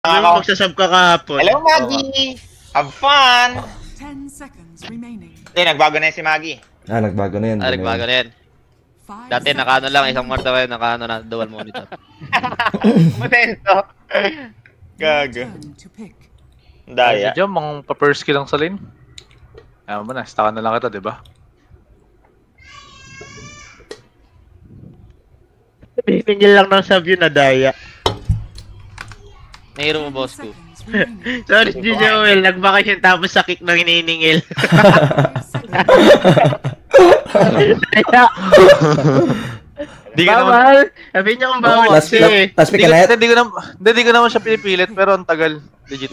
Ano mo magsasab ka kahapon? Hello, Maggie! Have fun! 10 seconds remaining. Hindi, nagbago na yun si Maggie. Nagbago na yan. Nagbago na yan. Dati nakaano lang, isang marta kayo, nakaano na, dual monitor. Matento. Gago. Daya. Medyo, mga pa-first kill lang sa lane. Ayaw mo na, stackan na lang kita, diba? Pinigil lang ng sab yun na daya. Nahiro mo, boss ko. Sorry, si Joel. Nagbakasyon tapos sa kick ng hininingil. Daya. Di ka naman... Bawal! Sabi niya kung bawal kasi. Hindi ko naman siya pinipilit, pero ang tagal. Legit.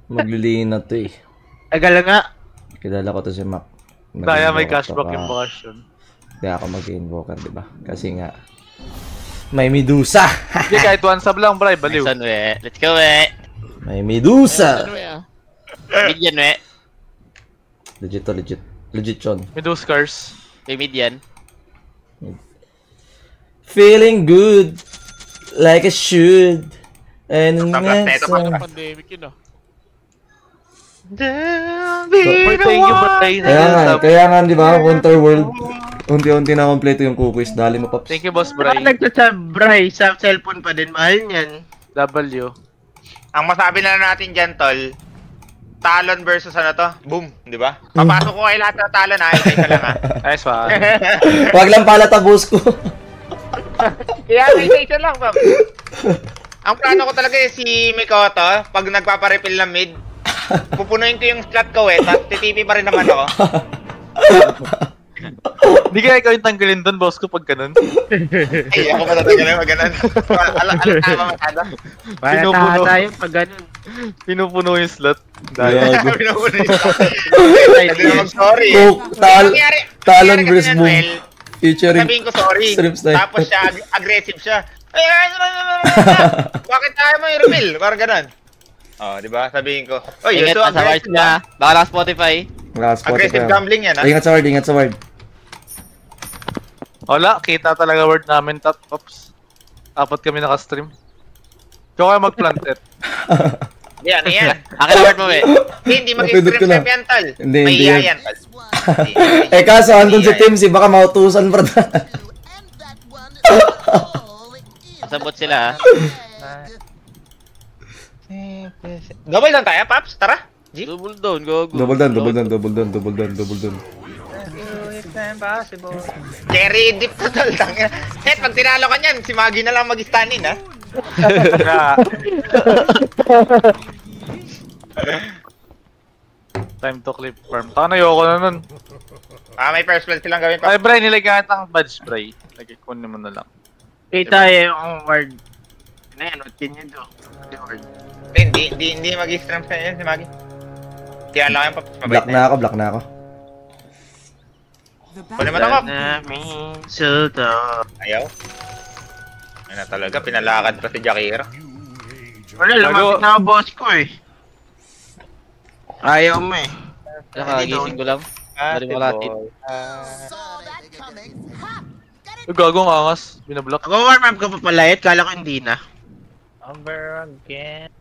Magliliin na to eh. Tagal nga. Kilala ko to si Mac. Daya may cashback invocation. Kaya ako mag-invoker, diba? Kasi nga, may Medusa! Hindi, kahit one sub lang, bray, baliw. Saan, we? Let's go, we! May Medusa! Mid yan, we. Legit to, legit. Legit yun. Medusa cars. May mid yan. Feeling good, like I should. And Pandemic yun, Thank you, bray. Kaya nga, di ba, Winter World, unti-unti na kompleto yung cookies. Dali mo, Paps. Thank you, boss, bray. Nagsasab, Bray, sa cellphone pa din. Mahal niyan. W. Ang masabi na natin dyan, tol, Talon versus ano to? Boom, di ba? Papasok ko kay lahat ng Talon, ha? Isa lang, ha? Nice one. Wag lang pala tabos ko. Kaya, isa lang, Pap. Ang plano ko talaga si Mikoto, pag nagpaparefill ng mid, pupunuin ko yung slot ko tapos titipi pa rin naman ako. Hindi kaya ikaw yung tanggalin doon, boss ko, pag ganun. Ay, ako pa tatanggalin pag ganun. Tama masyado. Para tayo pag ganun. Pinupuno yung slot. Pinupuno yung slot. Sorry. Talon versus Boom. Sabihin ko sorry. Tapos siya, aggressive siya. Bakit tayo mo yung reveal? Parang ganun. Oh, di ba? Sabihin ko. Oh, yun Ingat so sa ward na. Baka lang Spotify. Aggressive gambling yan, ha? Ingat sa ward, ingat sa ward. Wala, kita talaga word namin, top pops. Apat kami naka-stream. Ikaw kayo mag-plantet. Yan, yan. Akin na word mo, we. Hindi mag-stream sa mental. Hindi yan, tol. Eh kaso, andun si Timsy, baka mautusan pa na. Masabot sila, ha? Double down tayo, Paps. Tara. G? Double down, gago. Double down. Cherry dip to tol. Head, pag tinalo ka niyan, si Maggie na lang mag-stand-in, ha? Time to clip farm. Taka na yoko na nun. May first blood silang gawin, Paps. Ay, Bray, nilagyan ang badge, Bray. Lagay, kunin mo na lang. Kita yung word. Ano yan, what can you do? Hindi mag-stream sa yan si Maggie. Kaya lang yung Paps. Black na ako. Kunin mo na, Paps. Ayaw. Ayun na talaga, pinalakad pa si Jakira. Wala, lumapit na ako boss ko eh. Ayaw mo eh. Nakagising ko lang. Dari mo latin. Gagong angas, binablock. Ako warm up ka pa pala eh, kala ko hindi na. Over again.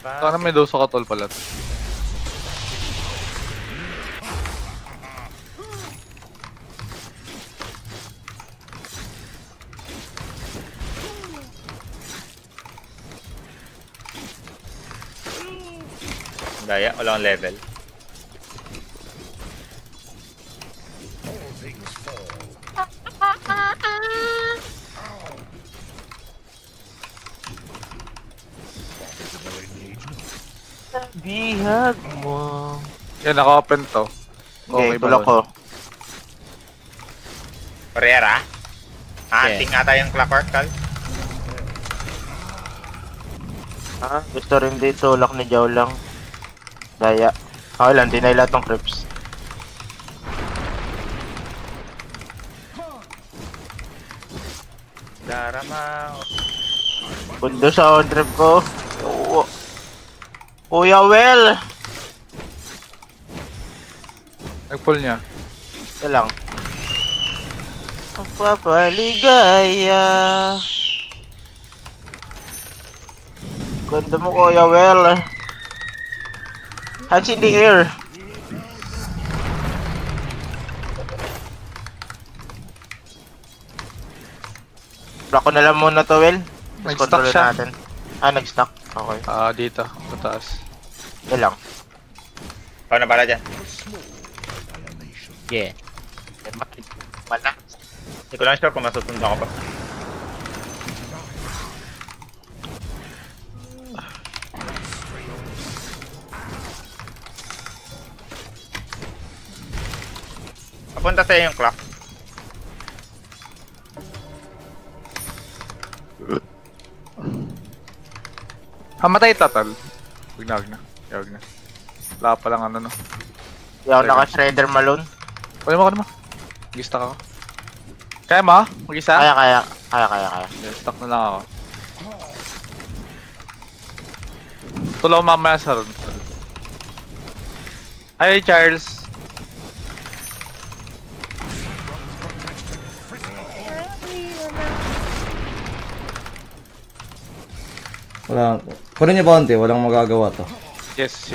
Sana may dosa ka tol pala. Daya, wala akong level. Bihag mo. Yan, naka-open to. Okay, tulak ko. Pereira. Anting ata yung clockwork, tol. Gusto rin dito, tulak ni Jow lang. Daya. Okay lang, dinay lahat ng creeps. Darama. Pundo sa on trip ko. Oo. Kuya Well! Nag-pull niya. Ito lang. Ang papaligaya. Ganda mo, Kuya Well. Hands in the air. Block ko na lang muna to, Well. Mas Nag-stock control siya. natin. Nag-stock. Okay. Dito. Sa taas. Ito lang. Ikaw na bala dyan. Yeah. Wala. Hindi ko lang sure kung masusundan ko pa. Papunta sa'yo yung clock. Matay total. Huwag na. Wala pa lang ano no. Hindi ako naka-shredder malone. Pwede mo. Mag-stock ako. Kaya mo? Mag-isa? Kaya. Okay, stock na lang ako. Tulaw mamaya sa run. Hi Charles. Wala. Kunin niyo bounty, walang magagawa to. Yes.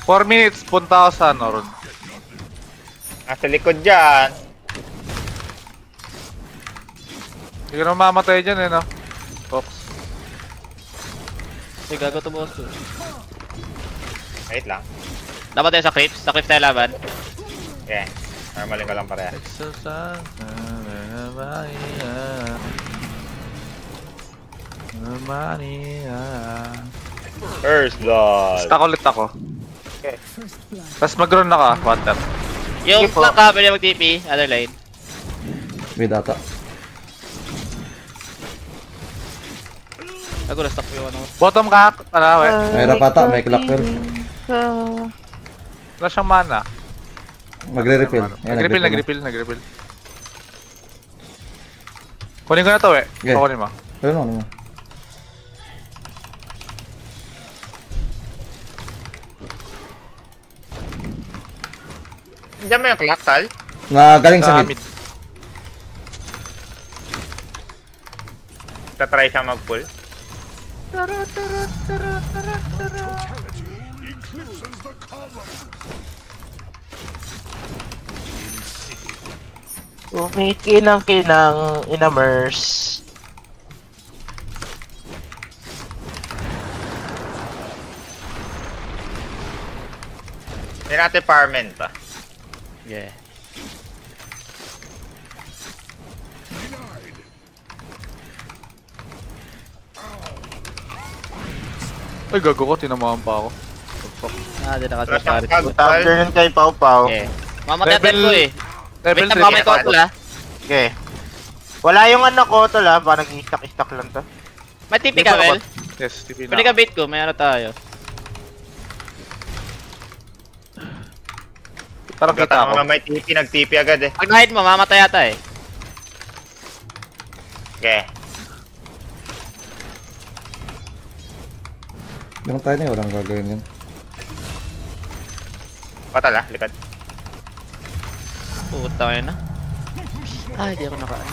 4 minutes, punta ako sa ano ron. Nasa likod dyan. Hindi ka na mamatay dyan no? Fox. Sige, gago to boss. Wait lang. Dapat tayo sa clips. Sa clips tayo laban. Okay. Normalin ko lang pareha. First blood. Stock ulit ako. Okay. Tapos mag-run na ka, one tap. Yung Sige po. flank ka, pwede mag-TP. Other lane. May data. Nagulo, stop yung ano. Bottom ka, we. May rapata, may clockwork. Wala siyang mana. Magre-refill. Ayan, Nag-refill. Kunin ko na to, we. Okay. Kunin mo. Ano mo? Diyan mo yung clock, Tal? Galing sa mid. Tatry siya mag-pull. Kumikinang inamers. Hindi natin parmen pa. Yeah. Ay, gago ko, tinamahan pa ako. Di Flash nakasya ang parit tag, ko. Tal. Afternoon kay Pau Pau. Okay. Mamatay Level- ko eh. Level Wait na 3 baka may control ah. Okay. Wala yung anak ko to la, parang i-stack lang to. May TP ka, Well? Yes, TP na. Pwede ka bait ko, may ano tayo. Parang kita ako. Mga may TP, nag-TP agad eh. Pag na-hide mo, mamatay yata eh. Okay. Yung tayo na yun, walang gagawin yun. Patal ah, likad. Puta kayo na. Ay, di ako nakaan.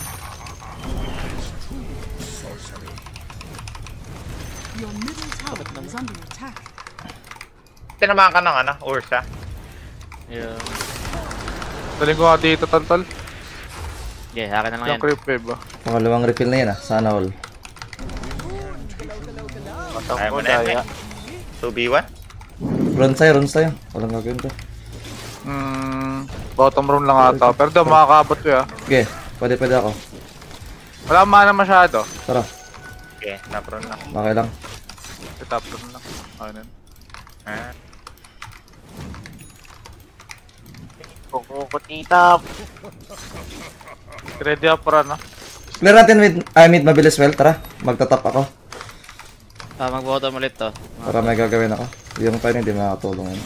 Your middle tower is under attack. Tinamaan ka ng ano, Ursa. Yeah. Daling ko nga dito, Tantol. Okay, akin na lang Yung yan. creep wave ah. Pangalawang refill na yan sana all. Ayaw mo Matang ko na yan, daya. 2v1? Runs tayo. Walang gagawin to. Bottom room lang ata. Pero daw makakabot ko ah. Okay, pwede ako. Wala mana masyado. Tara, Okay, napron na. okay lang. Top room lang. Okay na. Ah. Kukukutitap. Ready up para na. Clear natin mid mabilis well. Tara, magtatap ako. Mag-bottom ulit to. Para may gagawin ako. Yung tayo hindi makakatulong yun.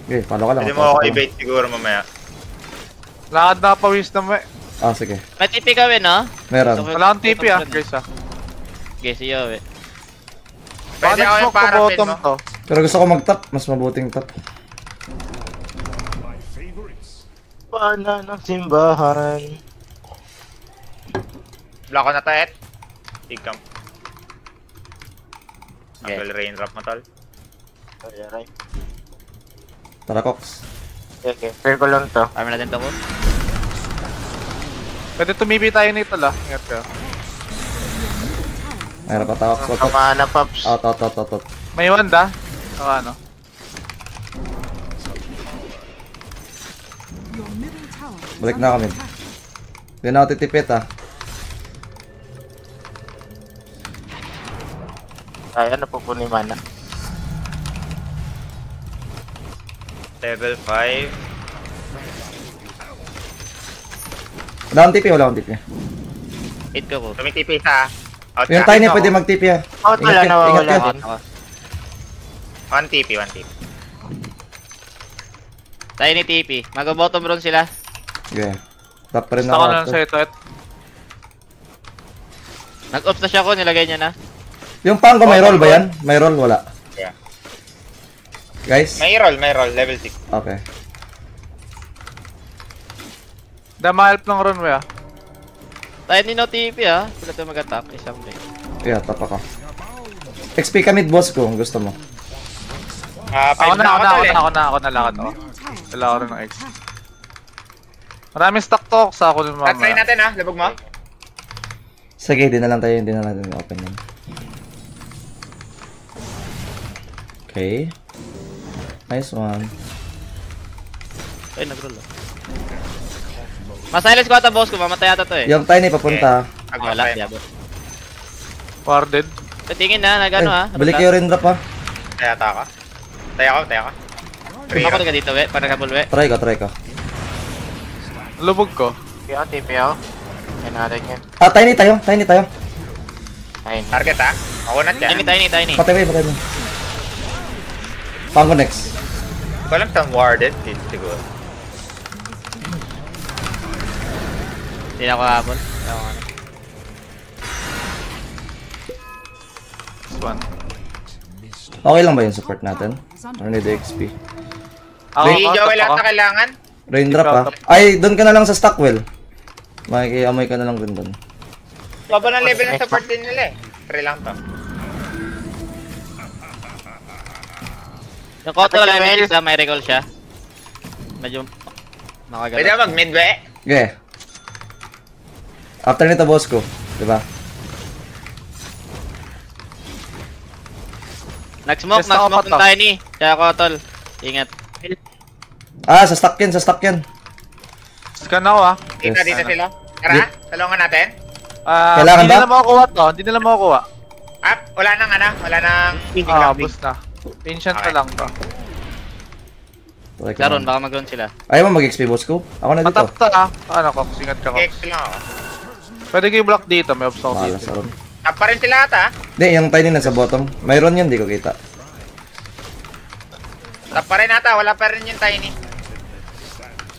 Okay, follow ka lang. Pwede mo ako i-bait siguro mamaya. Lakad na pawis na mo eh. Ah, sige. May TP ka, Win, no? Meron. Wala akong TP ah, guys ah. Okay, see you, Win. Baka Pwede ako nag-smoke yung pa parapin bottom mo. to. Pero gusto ko mag-top. Mas mabuting top. Pana ng simbahan. Block ko na to, Et. Tigam. Okay. Angle raindrop mo, tol. Aray. Tara, Cox. Okay, fair ko lang to. Kami natin to po. Pwede tumibi tayo nito lah. Ingat ka. Mayroon pa tawak. Tamaan na, Pops. Out. May wanda. Saka ano. Your middle tower is Balik under na kami. attack. Hindi na ako titipid ah. Ay, ano po ni mana? Level 5. Wala akong TP, wala akong TP. Hit ko po. Tumitipi sa out Yung ka. tiny pwede mag-TP ah. Out wala, Ingat nawawala ka. din. Ako. 1 TP. Tayo ni TP. Mag-bottom run sila. Okay. Top pa rin Gusto ako. ko lang sa ito, Et. Nag-off na siya ko, nilagay niya na. Yung pang ko may roll ba yan? May roll, wala. Yeah. Guys? May roll. Level 6. Okay. Dama-help ng runway ah. Tayo ni no TP ah. Sila ito mag-attack. Isang day. Yeah, top ako. XP ka mid boss ko kung gusto mo. Ako 5 na ako, tol, eh. ako na lakad ako. Wala ako rin ng X. Maraming stock talk sa ako nun Try mamaya. natin, ha. Labog mo. Sige, di na lang tayo, hindi na natin open yan. Okay. Nice one. Ay, nag-roll ah. Masilence ko ata boss ko. Mamatay ata to eh. Yung tiny papunta. Wala, diabo. Warded. Tingin na, nag-ano ah. Balik kayo rin drop ah. Taya ka. Taya ka. Ako ka dito, we. Para kabulwe. Try ka. Lubog ko. TP out, TP out. Yan natin yan. Ah, tiny tayo. Ayun. Target, ha. Makunat yan. Tiny. Patay mo. Pango next. Walang tang warded. Siguro. Hindi na ako habol. This one. Okay lang ba yung support natin? Or need XP? Hindi, Joel, ata kailangan. Raindrop ah. Ay, doon ka na lang sa Stockwell. Makikiamoy ka na lang rin doon. Baba ng level ng support din nila, eh. Pre lang to. Yung Koto lang may recall siya. Medyo Pwede nakagalaw. mag mid, we. Okay. After nito boss ko, di ba? Nag-smoke Yes, ako ng Tiny. Kaya Kotol. Ingat. Ah, sa stock yan. Scan ako ah. Dito sila. Tara, talungan natin. Kailangan Hindi ba? nila makukuha to. Hindi nila makukuha. Wala nang Boost na. Ancient na Okay. lang to. Laron, baka mag-run sila. Ayaw mo mag-XP boss ko? Ako na dito. Matap to ah. Ano ko, singat ka ko. Keks lang ako. Pwede kayo block dito, may obstacle Mahala dito. sa ron. Tap pa rin sila ata. Hindi, yung tiny na sa bottom. Mayroon yun, di ko kita. Tap pa rin ata, wala pa rin yung tiny.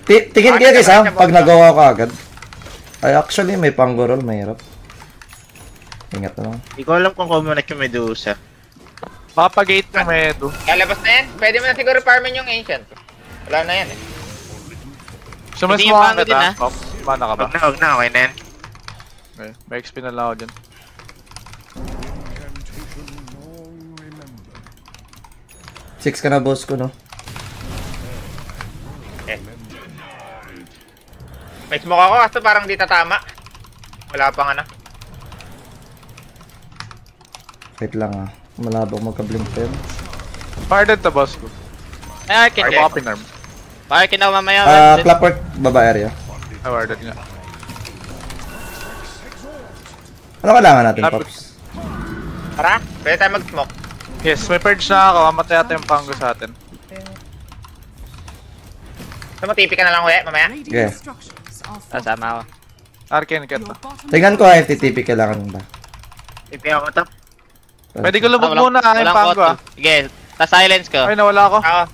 Tingin kayo guys ha, pag nagawa ka agad. Ay actually may panggorol, mahirap. Ingat na lang. Hindi ko alam kung kumunat yung Medusa. Baka pa-gate ng Medo. Lalabas na yan. Pwede mo na siguro farmin yung ancient. Wala na yan, eh. Sumas Hindi mo yung ang pango din, kita. ah. Oh, mana ka ba? Huwag na, okay na yan. Okay, may XP na lang ako dyan. Six ka na boss ko no. May smoke ako, kaso parang di tatama. Wala pang ano. Wait lang ah. Malabang magka-blink pa yun. Fired to boss ko. Ay, Arkin. Ay, baka pinarm. Arkin ako mamaya. Clapwork, baba area. Ay, warded nga. Ano kailangan natin, Clapwork. Pops? Tara, pwede tayo mag-smoke. Yes, may purge na ako. Mamatay ata yung pango sa atin. So, matipi ka na lang, we, mamaya. Radiant Yeah. structures are fortified. Kasama ako. Arcane cat Your na. bottom Tingnan ko ha, FTTP kailangan ba? TP ako top. Pwede ko lubog muna yung pango ah. Sige, ta-silence ko. Ay, nawala ako. Oo.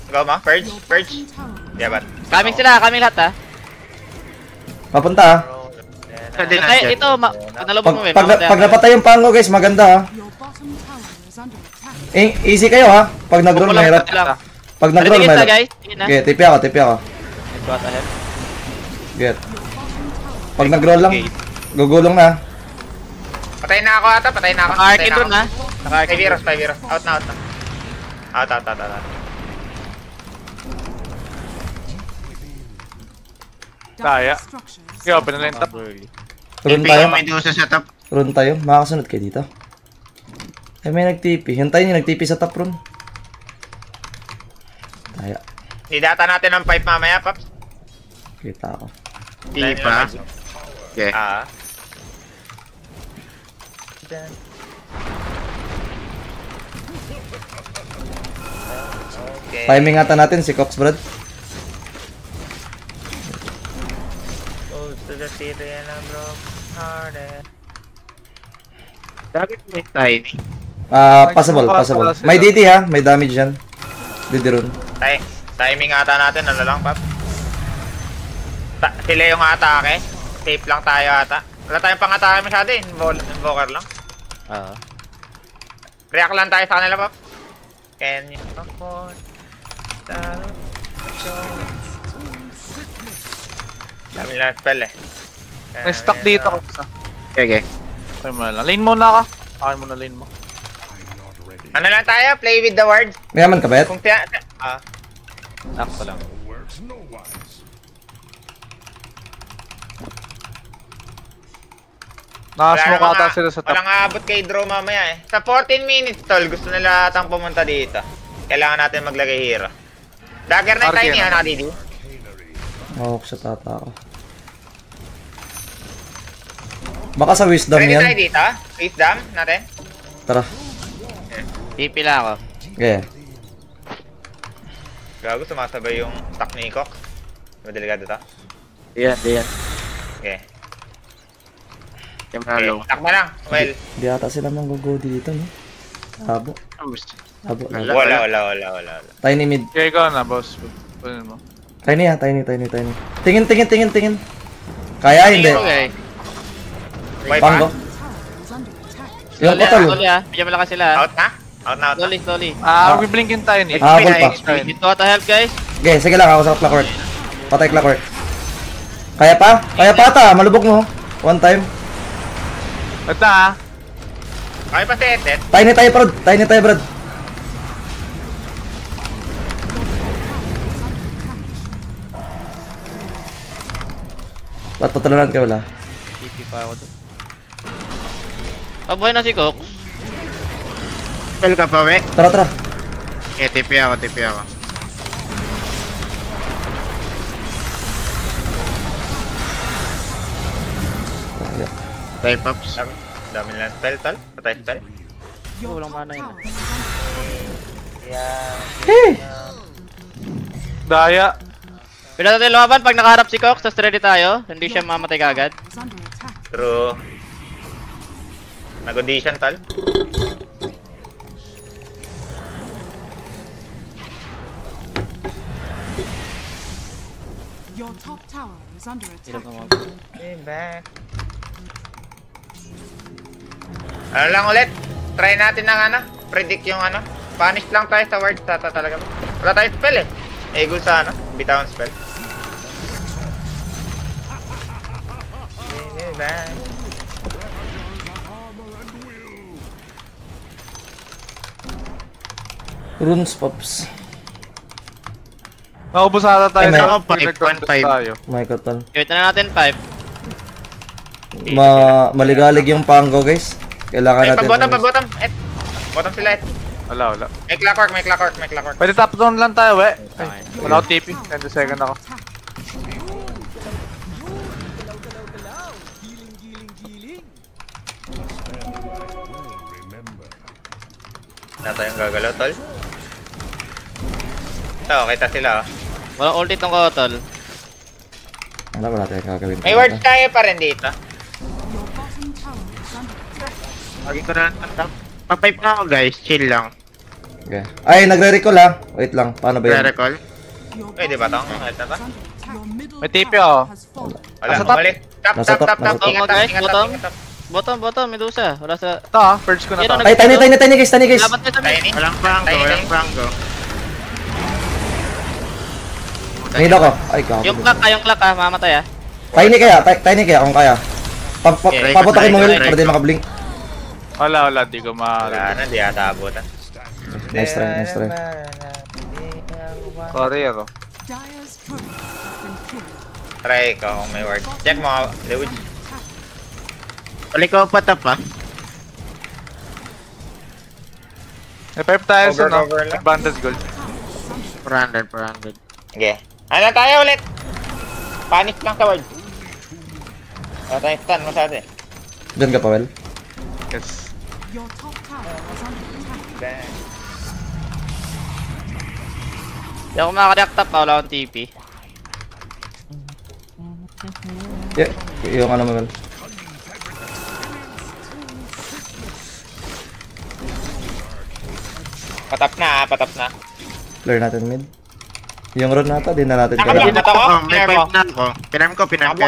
Go mo, purge, your purge. bottom tower Yeah, but. Kaming sila, kaming lahat ha. Papunta ha. Hindi na Ay, dyan. ito, nalubog mo eh. Pag napatay yung pango guys, maganda ha. your bottom tower is under attack. Easy kayo ha. Pag nag-roll, Kukulang mahirap. pa lang. Pag nag-roll, Tingin na mahirap. guys. Tingin na. Okay, tipi ako, tipi ako. Got ahead. Get. Pag nag-roll lang, Okay. gugulong na. Patay na ako ata, patay na ako. Naka-arkin doon ha. 5 heroes, 5 heroes. Out na. Out. Daya. Structures. Sige, open na lang yung top. Run tayo. Medusa sa top. Run tayo. Makakasunod kayo dito. Eh, may nag-TP. Hintayin yung nag-TP sa top run. Daya. Didata natin ng pipe mamaya, Paps. Kita ako. Di pa. Okay. Okay. Timing ata natin si Cox, Brad. Goes to the city and I'm broken-hearted. Bakit may tiny? Possible. May DD ha. May damage yan. DD run. Timing ata natin, ano lang, Pap? Sila yung atake. Safe lang tayo ata. Wala tayong pang-atake masyado eh. Invoker lang. React lang tayo sa kanila, Pap. Can you afford that? Dami lang spell eh. May stock dito ko. Okay. Okay mo na lang. Lane muna ka. Akin mo na lane mo. Ano lang tayo? Play with the words. Mayaman ka, Bet? Kung Sakto lang. Nakasmoke ata sila sa top. Walang aabot kay Draw mamaya eh. Sa 14 minutes, tol, gusto nila atang pumunta dito. Kailangan natin maglagay hero. Dagger na yung Arkin. tiny ha, nakadidi. Mawak siya tata ako. Baka sa wisdom Ready tayo yan. dito? Wisdom natin? Tara. TP lang ako. Okay. Gago, sumasabay yung stock ni Cox. Madelikado to. Diyan. Okay. Yung Okay, low. lock mo lang. Well, Hindi ata sila manggugo dito, no? Abo. Abo. wala. Tiny mid. Okay, ikaw na, boss. Punin mo. Tiny ha. Tiny. Tingin. Kaya, hindi. Okay. Wait, Pango. Tower is under attack. Yung potol. Slowly ha. Medyo malakas sila ha. Out na? Out na. Slowly. Biblinkin tayo ni. Habol pa. Dito ata help guys. Okay, sige lang. Ako sa clockwork. Patay clockwork. Kaya pa ata. Malubog mo. One time. Wait na ha. Okay pa si Etet. Tiny tayo, Brad. Ba't patularan ka wala? TP pa ako doon. Buhay na si Cox. Spell ka pa, we. Tara. Okay, TP ako. Type ups. Dami lang spell, tol. Patay spell. Your walang top mana yun. tower is under Hey! Daya. Pwede natin lumaban pag nakaharap si Cox, tapos ready tayo. Hindi siya mamatay kagad. is under attack. True. Nag-audition, tol. Your top tower is under attack. Ano lang ulit? Try natin ng ano? Predict yung ano? Punish lang tayo sa words tata talaga. Wala tayong spell eh. Eagle sa ano? Bitawan spell. Runes pops. Naubos ata tayo. Ay, may- sa- 1.5. tayo. My god, tol. Wait na natin 5. Maligalig yung pango, guys. Kailangan Ay, natin. pag-bottom. Bottom sila eh. Wala. May clockwork. Pwede top down lang tayo, we. Okay. Wala ako TP. 10 second ako. Wala tayong gagalaw, tol. Ito, kita sila oh. Walang ulti tong Kotol. Wala tayong gagawin. May words tayo pa rin dito. Your bottom tower is under attack. Lagi ko na top. Pa-pipe na ako, guys. Chill lang. Okay. Ay, nagre-recall ha. Wait lang. Paano ba yun? Re-recall. Your Pwede ba bottom tong? tower Ito ba? is under attack. Your middle May TP tower ako. has fallen. Wala, Nasa top. umalis. Top. Nasa top. Ingat, Bottom, guys, bottom. ingat, top. Bottom, Medusa. Wala sa... Ito ah, purge ko na to. Ay, tiny guys. Laban tayo sa mid. Tiny. Walang prango. Need ako. Ay, gago. Yung clock ah, mamatay ah. Tiny kaya kung kaya. Paputokin mo Will, para di makablink. Wala, di ko Wala na, di ata abutan. Nice try. Sorry ako. Dyer's turret has been killed. Try ko kung may ward. Check mo, Lewis. Balik ko pa tap ah. May pipe tayo sa no? Cover lang. Advantage gold. 400. Sige. Ano tayo ulit? Panic lang sa ward. Wala tayong stun masyado eh. Diyan ka pa, Will. Yes. Your top tower is under attack. Hindi ako makaka-react top wala akong TP. Yeah, yung ano mo, Will. Patap na. Clear natin mid. Yung run nata, di na natin Nakablock kailangan. na to ako. May pipe na ako. Pinam ko.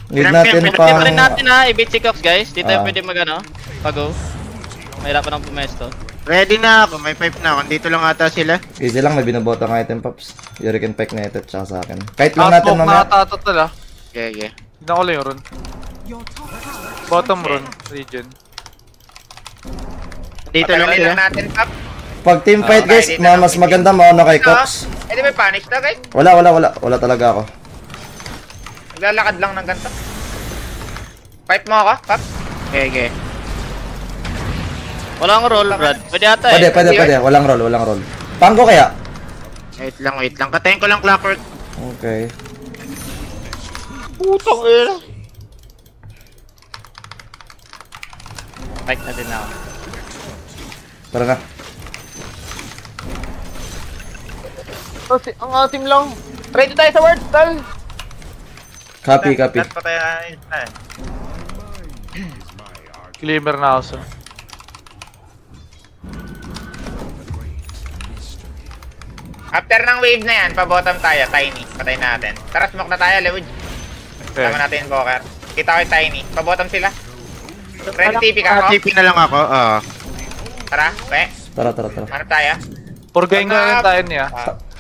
Need natin Pinag- pang... Dito rin natin ha, i-beat si Cox guys. Dito Ah. pwede mag-ano, pag-go. Mahirapan ng pumesto. Ready na ako. May pipe na ako. Dito lang ata sila. Easy lang, may binabota ng item pops. Hurricane Pike na ito, tsaka sa akin. Kahit lang natin Smoke mamaya. na tatatol ah. Okay. Hindi ko lang yung run. Your top tower is Bottom run, region. Dito lang Patagalin sila. lang natin, Pap. Pag team fight guys, dito na. mas maganda mo ano kay Cox. Eh, di may panic na guys. Wala talaga ako. Naglalakad lang ng ganito. Pipe mo ako, Pap. Okay. Walang roll, Brad. Pwede ata eh. Pwede. Walang roll. Panggo kaya? Wait lang. Katayin ko lang clockwork. Okay. Putong ina. Fight na din ako. Tara na. Ang atim lang. Ready tayo sa word, tol. Copy. Lahat pa tayo Glimmer na ako sa. After ng wave na yan, pa-bottom tayo, Tiny. Patay natin. Tara, smoke na tayo, Lewis. Okay. Tama natin yung Boker. Kita ko yung Tiny. Pa-bottom sila. Ready TP ka ako? TP na lang ako. Oo. Tara, we. Tara. Ano tayo? Purgayin ko na lang tayo niya.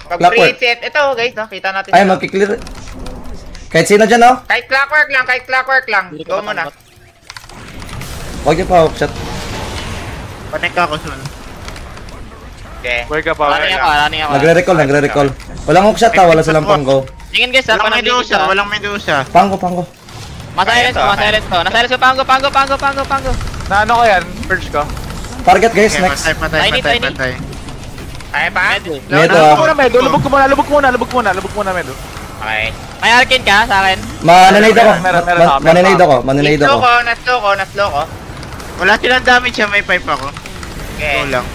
Pag Clockwork. preset, ito guys, kita natin. Ay, ito. magkiklear. Kahit sino dyan, oh. Kahit clockwork lang. Go muna. Huwag niyo pa hookshot. Connect ako soon. Okay. Buhay ka pa. Running ako. Nagre-recall. Walang hookshot ha, wala silang panggo. Tingin guys ha, Walang panang Medusa. Panggo. Masilence ko. Nasilence ko, pango. Na ano ko yan? Purge ko. Target guys, Okay, next. patay. Tiny. Kaya pa? Neto Lubog ah. muna, Medo. Lubog muna, Medo. Okay. May arcane ka sa akin? Mananade ako. Meron. Mananade ako. Na-slow ko. Wala silang damage siya. May pipe ako. Okay. Go lang.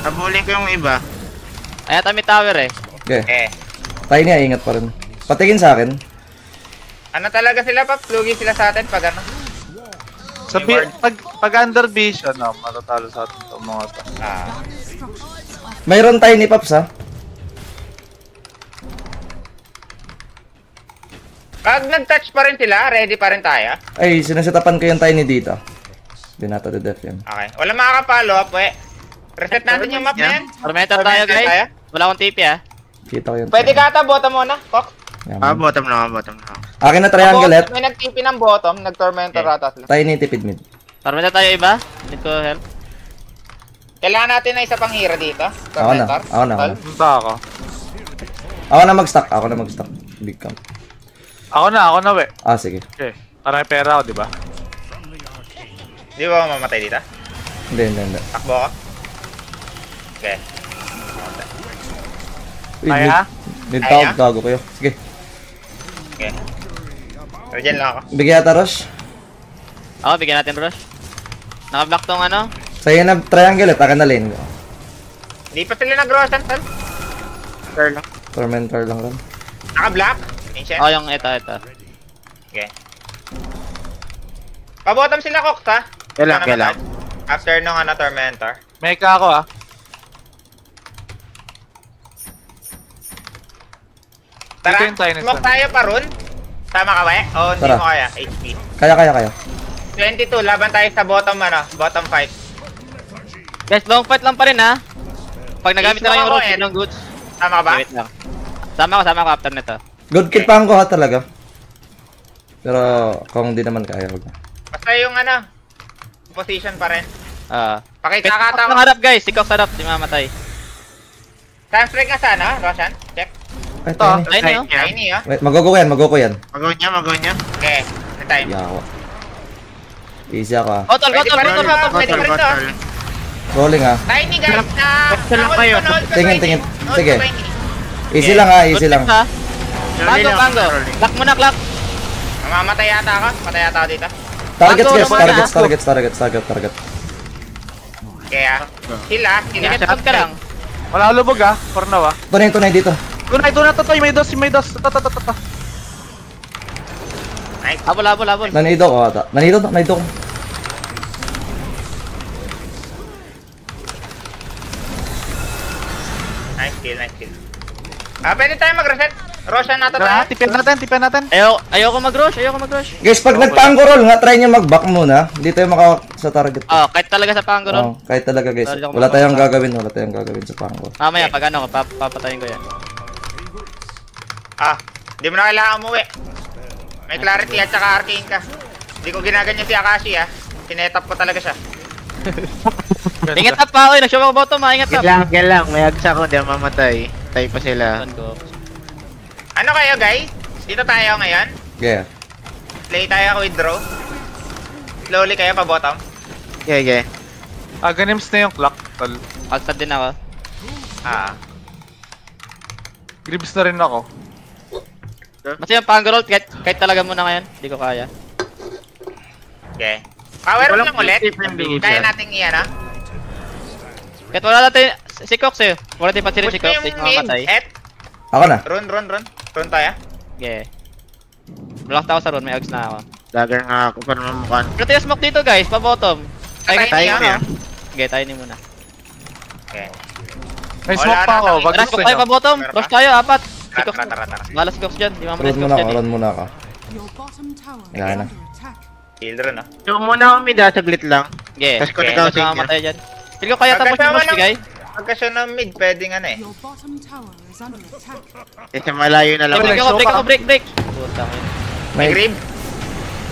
Habulin ko yung iba. Ay, ata may tower eh. Okay. Okay. Tayo niya, ingat pa rin. Patingin sa akin. Ano talaga sila, Pap? Lugi sila sa atin pag ano? Sa pag under vision, no, matatalo sa atin itong mga to. Mayroon tayo ni Pops ha. Pag nag-touch pa rin sila, ready pa rin tayo. Ay, sinasetapan ko yung tiny dito. Hindi nata de-def yan. Okay. Wala makaka-follow up, we. Reset natin yung map na yan. Tormentor tayo guys. Wala akong TP ah. Kita ko yung Pwede ka ata, bottom muna, Cox. Yaman. Bottom lang. Akin na triangle eh. May nag-TP ng bottom, nag-tormentor ata sila. Tiny tipid mid. Tormentor tayo iba. Need ko help. Kailangan natin na isa pang hero dito. Ako na. Tol. Punta ako. Ako na mag-stack. Big camp. Ako na, we. Ah, sige. Okay. Para may pera ako, di ba? Di ba ako mamatay dito? Hindi. Takbo ako. Okay. Uy, Kaya? Need Kaya? tawag, gago kayo. Sige. Okay. So, dyan lang ako. Bigyan ata Rosh. Ako, bigyan natin rush. Naka-block tong ano. Sa'yo na triangle eh. Akin na lane. Hindi pa sila nag-rosan, tol. Sure lang. Tormentor lang rin. Naka-block. Ancient. Ako yung ito. Okay. Pabottom sila, Cox, ha? Kailang. After nung ano, Tormentor. Meka ako, ah. Tara, Dito yung Tiny smoke Stun. tayo pa ron. Tama ka ba eh? O hindi Tara. mo kaya, HP. Kaya. 22, laban tayo sa bottom bottom fight. Guys, long fight lang pa rin ha. Pag nagamit na lang yung Ako, rope eh. ng goods. Tama ka ba? Wait lang. Sama ko after nito. Good kill pa ko ha talaga. Pero kung di naman kaya, wag na. Basta yung position pa rin. Pakita Pit ka Cox ng harap guys, si Cox harap, di mamatay. Time strike nga sana, Roshan. Check. Ay, Ito. tiny. Ayun yun. Tiny Wait, magugo yan. Magawa niya. Okay, the time. Yawa. Easy ako ha. Gotol. Pwede pa rin to. Rolling ha. Tiny guys, lang kayo. Tingin. Sige. Easy lang ha, easy lang. Pango. Lock mo na, clock. Mamamatay yata ako. Patay yata ako dito. Targets guys, Pango, target. Kaya, sila. Init ka lang. Wala lubog ah, for now ah. Tunay dito. Tunay, totoy, may dos. Nice. Habol. Nanido ko ata. Nanido ko. Nice kill. Pwede tayo mag-reset. Roshan nata Tara, tayo. tipen natin. Ayoko mag-rush. Guys, pag nagpa-angle nga, try nyo mag-back muna. Hindi tayo maka sa target. Kahit talaga sa Pango ron. Kahit talaga guys. Sorry, ako Wala tayong gagawin sa pangko. Mamaya, pag papatayin ko yan. Hindi mo na kailangan umuwi. May clarity at saka arcane ka. Hindi ko ginaganyan si Akashi Sinetap ko talaga siya. Ingat up pa, nag-show ako bottom ingat up. Yan lang. May agsa ko, hindi ako mamatay. Tayo pa sila. Ano kayo guys? Dito tayo ngayon. Yeah. Play tayo withdraw. Slowly kayo pa bottom. Yeah. Ganims na yung clock, tol. Pagsad din ako. Gribs na rin ako. Basta yung Pango roll, kahit talaga muna ngayon. Hindi ko kaya. Okay. Power Walang lang ulit. positive Kaya illusion. nating iyan Kahit wala natin, si Cox wala natin pansin si Push mo Cox, yung hindi mid. mamatay. Ako na. Run tayo. Okay. Blocked ako sa run, may ags na ako. Dagger nga ako para mamukhaan. Pero tayo smoke dito guys, pa bottom. Tayo Tayo niya. niya. Okay, tayo ni muna. Okay. May Wala smoke pa na ako, tayo. Tara, bagis smoke na tayo pa yun. bottom. Meron Rush pa? tayo, apat. Si Cox Tara. Bahala si Cox dyan, di mamatay si Cox dyan. Run muna ka. Your bottom tower is Kailangan na. under attack. Children So muna ako mid saglit lang. Okay, Tas kung okay, ikaw hindi sige. mamatay dyan. Feel ko kaya tapos yung Pagkasama rush ng- bigay. Pagka siya ng mid, pwedeng Your bottom tower is under attack. Kasi malayo na lang. Break Show ka. ako, break. Putang ina. May grip.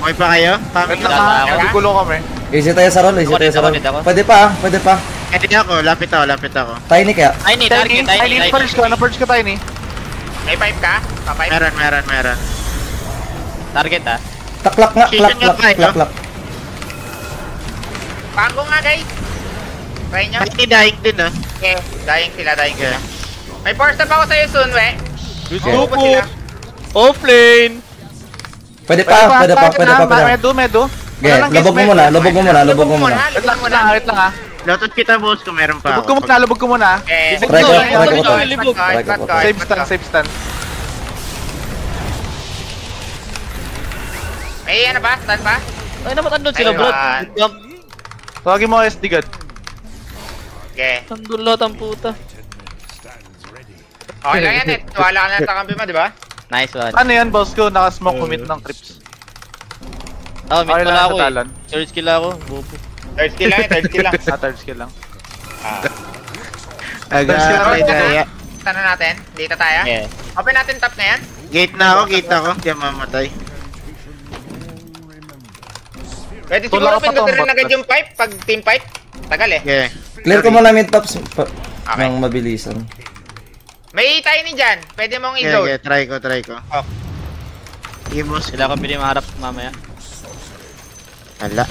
Okay pa kayo? Wait lang Tama ha, ako. magugulo kami. Easy tayo sa roll, Ako. Pwede pa. Pwede ako, lapit ako. Tiny kaya. Tiny, target, Tiny, purge ka, na-purge ka Tiny. May pipe ka? Pa-pipe? Meron. Target ah. Taklak nga, klak. Pango nga guys. Try nyo. Tiny dying din ah. Okay, dying sila. May force up ako sa'yo soon, we. Gusto ko sila. Offlane. Pwede pa. Medo. Okay, lubog mo muna. Lubog mo muna. Wait lang ha. Lotot kita boss ko meron pa Lubog ko muna. Eh, Try ko to. Save stand. May ano ba? Stand pa? Ay, naman andun sila bro. Ayun. Jump. Tawagin mo SD God. Okay. Andun lahat ang puta. Okay lang yan eh. Wala ka na sa kampi mo, di ba? Nice one. Ano yan boss ko? Naka-smoke commit ng creeps. Oh, mid Okay lang pala sa ako talon. Third skill ako. Bobo. Third skill lang. Third skill lang. Aga, may daya. Tanong natin. Dito tayo. Yeah. Open natin top na yan. Gate na ako. Hindi ako mamatay. Pwede Wala siguro ka pa pindutin tong rin agad bot. yung pipe pag team pipe. Tagal eh. Okay. Clear ko muna mid tops Okay. ng mabilisan. May tiny dyan. Pwede mong i-load. Okay, try ko. Oh. Sige boss. Sila ko pili maharap mamaya. Hala.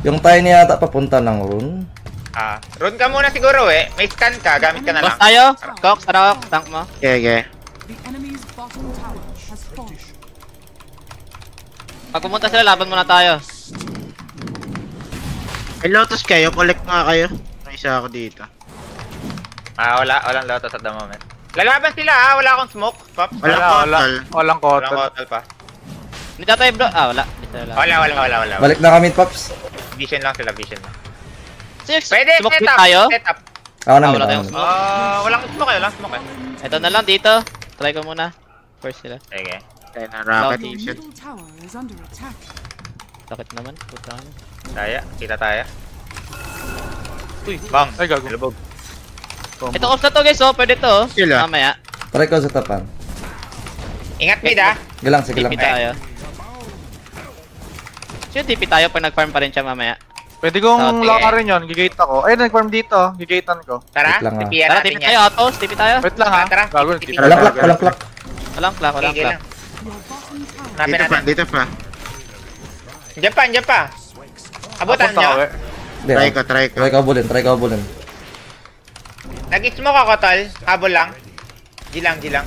Yung tiny yata papunta ng rune. Run ka muna siguro eh. May scan ka. Gamit ka na Boss lang. tayo. Cox, tara Cox. Tank mo. Okay. The enemy's bottom tower has fallen. Pag pumunta sila, laban muna tayo. May lotus kayo. Collect nga kayo. May isa ako dito. Walang lotus at the moment. Lalaban sila wala akong smoke. Pops. Walang portal. Walang Walang kotol. hotel pa. Hindi tayo bro. Wala. Hindi sila laban. Wala. Balik na kami Pops. Vision lang sila. Six. Pwede, Smoke set mid up. tayo. Set up. Ako na mid. Wala tayong smoke. Walang smoke. Ito na lang dito. Try ko muna. First sila. Okay. Kaya na rocket. Your Shit. middle tower is under attack. Sakit naman. Putang. Taya, kita tayo. Uy, bang. Ay, gago. Lubog. Ito off na to guys, oh. Pwede to. Oh. Sila. Mamaya. Try ko sa tapan. Ingat mid ah. Sige lang, sige lang. TP tayo. Sige, TP tayo pag nag-farm pa rin siya mamaya. Pwede kong Okay. lakarin yun, gigate ako. Ay, nag-farm dito, gigatean ko. Tara, Wait lang, ah. tipiyan Tara, natin TP yan. tayo, autos. TP tayo. Wait lang ha. Tara, Gago, TP. TP. Walang clock, walang clock. Walang clock, walang Sige clock. lang. Your bottom tower Hanapin Dito pa, natin. dito pa. Diyan pa. Abutan Punta nyo. ako, eh. Hindi, Try ah. ko, try ko. Try ko abulin, try ko abulin. Nag-smoke ako, tol. Habol lang. G lang.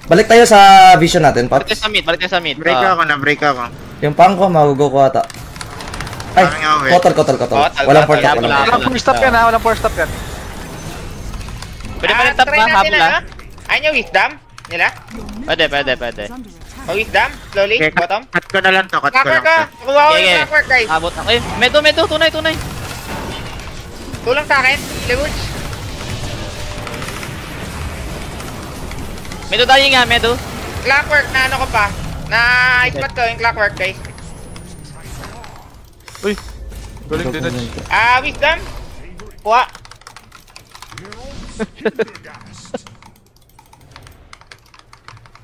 Balik tayo sa vision natin, Balik tayo Paps. sa mid, balik tayo sa mid. Break Ah. ako na, break ako. Yung pang ko, magugo ko ata. Ay, Parang nga, wait. kotol. Kotol, Walang kotol. port up, walang port. Walang first stop yan ha, walang first stop yan. Pwede pa rin tap try na, natin, habol ah. Ayun yung wisdom nila. Pwede. is under attack. O wisdom, slowly, Okay, bottom. cut ko na lang to, cut ko Cracker lang ka! to. Kuha ko Okay, yung okay. cracker, guys. Abot ako. Eh, medo, tunay. Tulang sa akin, Lewis. Medo dying nga, medo. Clockwork na ano ko pa. Na spot ko yung clockwork, guys. Uy, galing din na. Wisdom. Kuha.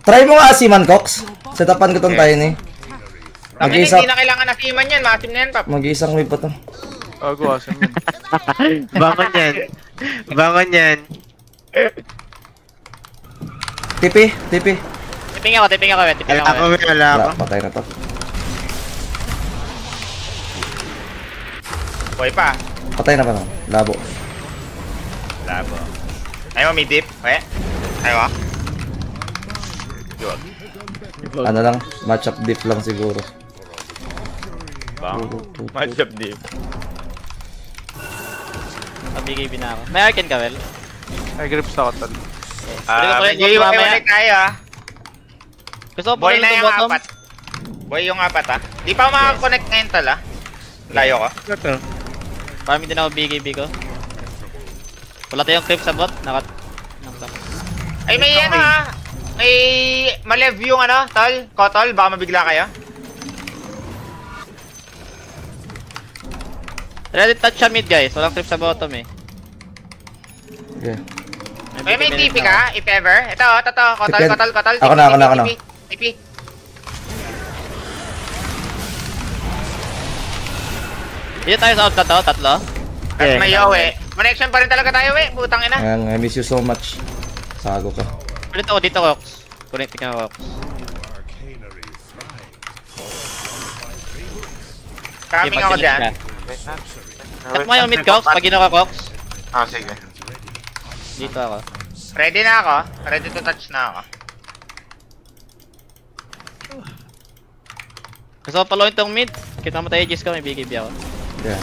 Try mo nga Asiman, Cox. Setapan ko tong tayo ni. Tangin, Mag-iisa, hindi na kailangan nasiman yan. Masim na yan, pap. mag-iisang wave pa to. Gago, asan yun. Bangon yan. Bangon yan. TP. Tiping ako. Wala ako, wala ako. Wala, patay na to. Boy pa. Patay na pa to. Labo. Labo. Ayaw mo mid-dip? Okay. Ayaw ah. Ano lang, matchup diff lang siguro. Matchup dip. Pabigay na ako. May Arken ka, Well? Ay, grips ako tol. Pwede ko pa rin Medyo mamaya. iwalay tayo ah. Gusto ko pa Boy rin na ito yung bottom. apat. Boy yung apat ah. Di pa ako makakonect ngayon tala. Layo ko. Farming din ako BKB ko. Wala tayong creep sa bot. Nakat. Ay may ano ah. May malev yung ano, tol. Kotol, baka mabigla kayo. Ready touch sa mid guys. Walang creep sa bottom eh. Okay. May TP ka, if ever. Ito, kotol. Tipen. Ako na. TP. Dito tayo sa out na to, tatlo. At may yawe. Connection pa rin talaga tayo eh. Putang ina. Ayan, I miss you so much. Sago ka. Dito, Cox. Connect ka, Cox. Coming ako dyan. Tap mo yung mid, Cox. Pag ginawa ka, Cox. Ah, sige. Dito ako. Ready na ako. Ready to touch na ako. Gusto ko paloin tong mid. Kita mo tayo, Aegis ko. May BKB ako. Yeah.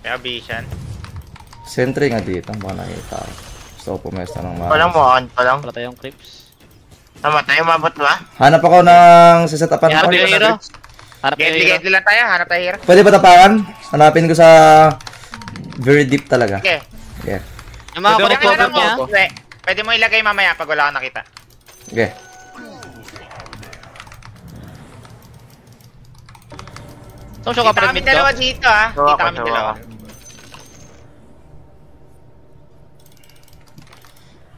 Kaya vision. Sentry nga dito, baka nakita ako. Gusto ko pumesta ng mga. Walang mo, on pa lang. Wala tayong creeps. Namatay, umabot ba? Hanap ako ng sisetapan Hanap ko. yung hero. Hanap yung hero. Gedli lang tayo. Hanap tayo hero. Pwede ba tapakan? Hanapin ko sa very deep talaga. Okay. Yeah. Yung mga Pwede connect mo cover cover niya. mo. We, pwede mo ilagay mamaya pag wala kang nakita. Okay. So, show ka Kita pa rin kami mid ko. dalawa dito ah. Show Kita ako, kami show dalawa. ako.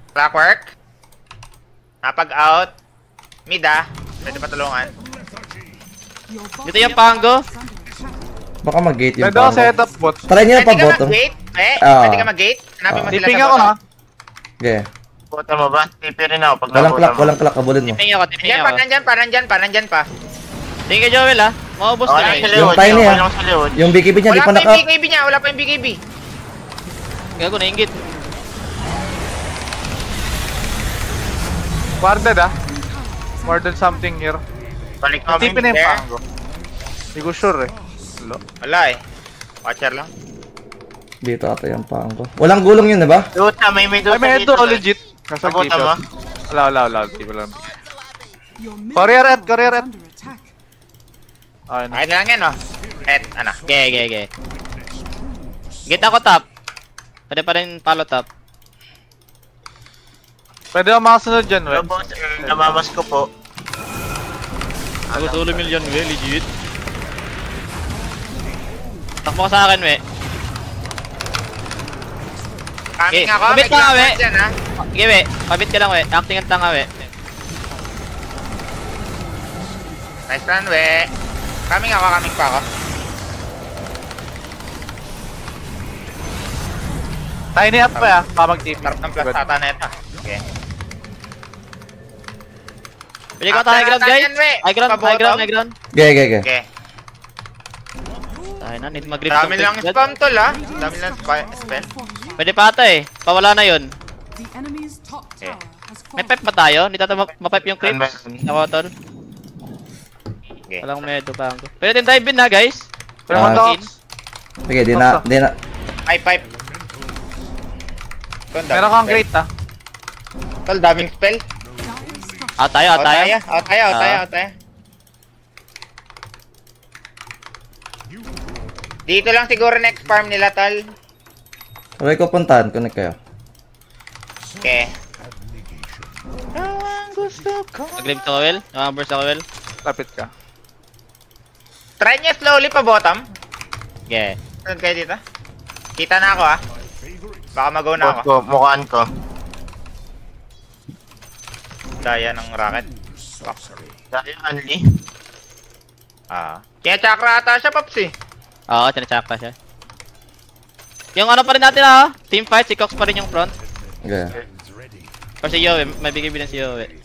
Clockwork. Napag-out. Mid ah. Pwede pa tulungan. Your bottom Dito yung Pango. is under attack. Baka mag-gate yung Pwede ako pango. setup bot. Try nyo Pwede pa ka bottom. mag-gate? Ah. Pwede ka mag-gate? Hanapin mo sila Tipping sa ako ha. bottom. Okay. Puta mo ba? TP rin ako pag Walang clock, kabulin mo. Tiping ako. Nandyan pa. Tingin kay Joel ah. Maubos Okay na lang sa eh. Yung likod. tiny, Okay ah. lang sa likod. Yung BKB niya, di Wala pa pa naka... yung BKB niya, wala pa yung BKB. Gago na ingit. Warded ah. Warded something here. Balik kami. Tipin na yung pango. Hindi ko sure eh. Hello. Wala eh. Watcher lang. Dito ata yung pango. Walang gulong yun, diba? Duta, may Ay, duta may dito. ito legit. Nasa Abot keeper. mo? Wala. Di ba lang. Your middle Courier tower at, courier is at. under attack. Ayun. Ayun na lang yan oh. Ano. Ge. Git ako top. Pwede pa rin follow top. Pwede ako makasunod dyan, we. Boss, namamas ko po. Ako solo million, we. Legit. Takbo ka sa akin, we. Coming Okay, ako, kabit may ka, we. dyan ha. Sige, we. Kabit ka lang, we. Acting ang tanga, we. Nice run, we. Coming pa ako. Tiny up pa, baka mag-TP. Sarap ng plus ata na ito. Okay. Pwede ka tayo ground, guys. Yan, we. High ground, high ground, high ground. Okay. Okay. Tayo na, need mag-grip. Dami lang spam tol ha. Dami lang spell. Pwede pa ata eh. Pawala na yun. The enemy's top tower has May fallen. pipe ba tayo? Hindi tayo mapipe yung creeps. Meron. Ako, tol. Okay. Walang medo pa ako. Pwede din dive in na, guys. Pero Ah, mag-dox. Okay, di na. Pipe. Meron kang great, ha. Tol, daming spell. Dire structure. Out tayo, out tayo. Out tayo. Dito lang siguro next farm nila, tol. Try ko puntahan, connect kayo. Okay. Mag-grip sa Kawel. Nakaburs sa Kawel. Lapit ka. Try niya slowly pa bottom. Yeah. Sunod kayo dito. Kita na ako ha. Baka mag-go na Boss ako. ko, mukhaan ko. Daya ng rocket. Dahil Anli. Kaya chakra ata siya, Pops eh. Oo, tinachak pa siya. Yung ano pa rin natin ha. Team fight, si Cox pa rin yung front. Okay. Or si Yowie, may bigay din si Yowie.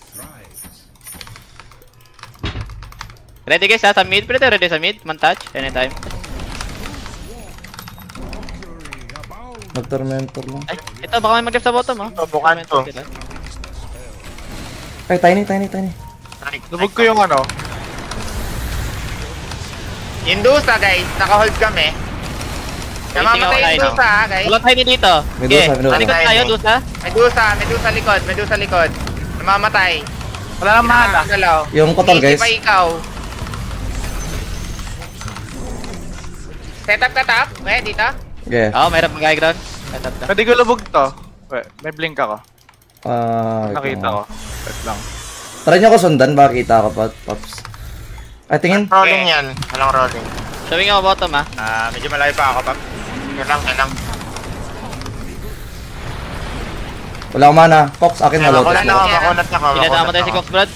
Ready guys ha, sa mid. Pwede tayo ready sa mid. Man touch, anytime. Mag-tormentor lang. Ay, ito baka may mag-grip sa bottom ha. Subukan to. Ay, tiny. Lubog ko yung ano. Yung Dusa guys, naka-hold kami. Namamatay yung Dusa ha guys. Wala tayo dito. May Okay, Dusa, may Dusa. talikod tayo, Dusa. May Dusa likod. Namamatay. Wala nang mahal, ha. Galaw. Yung kotol, Easy guys. pa ikaw. Setup ka top? Dito? Okay. Oo, mayroon mag-high ground. Setup ka. Pwede ko lubog to. We, may blink ako. Nakita ko. Wait lang. Try nyo ko sundan, baka kita ako pa, Pops. Ay, tingin. Rolling yan. Walang rolling. Showing ako bottom ha. Medyo malayo pa ako, Pap. Kailang. Wala akong mana. Fox, akin na Makunat lotus. ako. Sinasama tayo si Cox Brad.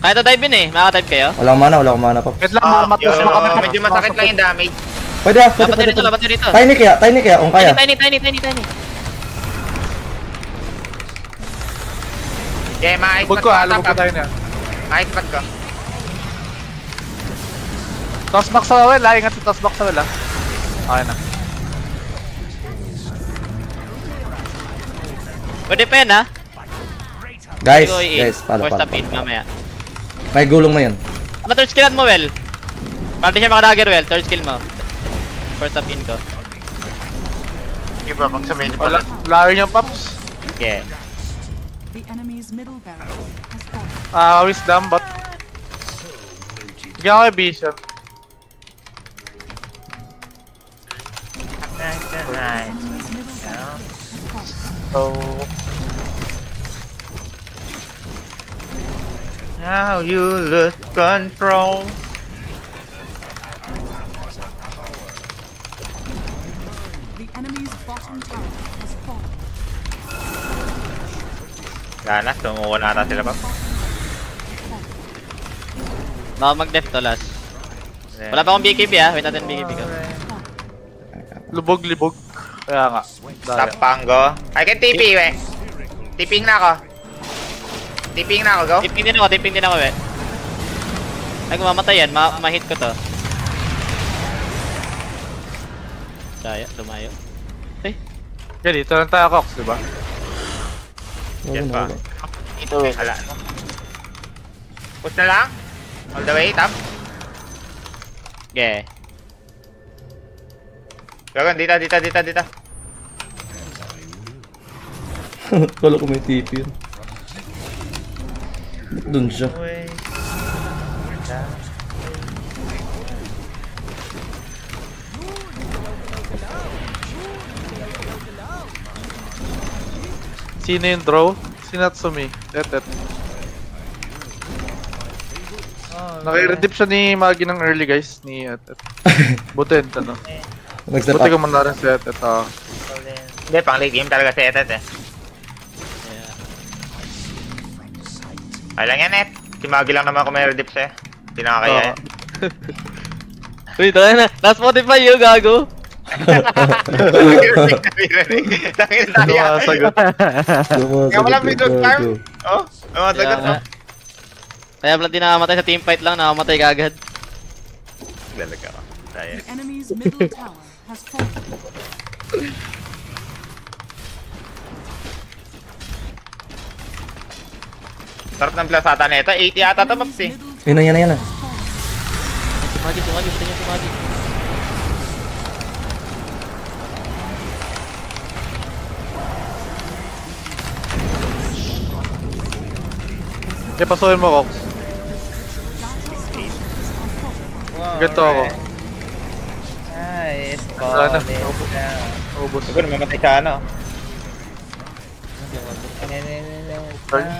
Kaya to dive in eh. Makaka-dive kayo. Wala akong mana, Pops. Wait lang, matas makamit. Medyo masakit lang yung damage. Pwede. Lapat dito, lapat dito. Tiny kaya, kung kaya. Tiny. Okay, Lubog ko, ha. Lubog ko tayo na. Ma-ice-spot ko. Tossback sa well, ha. Ingat yung tossback sa well, ha. Okay na. Pwede pa yan ha. Guys, Go in. pala. First up in mamaya. May gulong na yun. Ano third skillan mo, Well? Para di siya makadagger, Well. Third skill mo. First up in ko. Iba pag sa main Wala, pala. wala rin yung pops. Yeah. The enemy's middle barrel has fallen. Wisdom, but... Bigyan ko kay Vision. Enemy's middle barrel has fallen. So... Now you lose control. The enemy's bottom tower has fallen. Gana, sumuko na ata sila, Pap. Baka mag-left to last. Wala pa akong BKB ha. Wait natin BKB ko. Lubog-libog. Kaya nga. Top Pango. I can TP, we. Tipping na ako. Tipping na ako, go. Tipping din ako, we. Ay, kung mamatay yan, ma-hit ko to. Saya, lumayo. Yan, dito lang tayo, Cox, diba? Yan pa. Ito eh. Wala. Push na lang. All the way, top. Yeah. Gagan, dito. Kala ko may TP yun. Ba't dun siya? Sino yung draw? Si Natsumi. Tetet. Naka-redip siya ni Magi ng early guys. Ni Etet. Buti, ano. Nag-step Buti up. ka man na rin si Etet. Hindi, pang late game talaga si Etet eh. Yeah. Ay lang yan, Net. Si Magi lang naman kung may redip siya. Hindi nakakaya yan. Uy, tara na. Na-Spotify yung gago. Tangin na tayo. Sumasagot. Kaya wala may dog farm. Oh, Kaya sagot nga. Kaya pala di nakamatay sa teamfight lang, nakamatay kagad. Lalaga ka. Tayo. The enemy's middle tower has fallen. Sarap ng plasata na ito. 80 yata ito, Paps eh. Middle Yun na, yun na, yun na. Sumagi, sumagi, pati niya sumagi. Pasukin mo, Cox. Ganito ako. Nice. Wala na. Ubus. Siguro mamatay ka ano. Turn.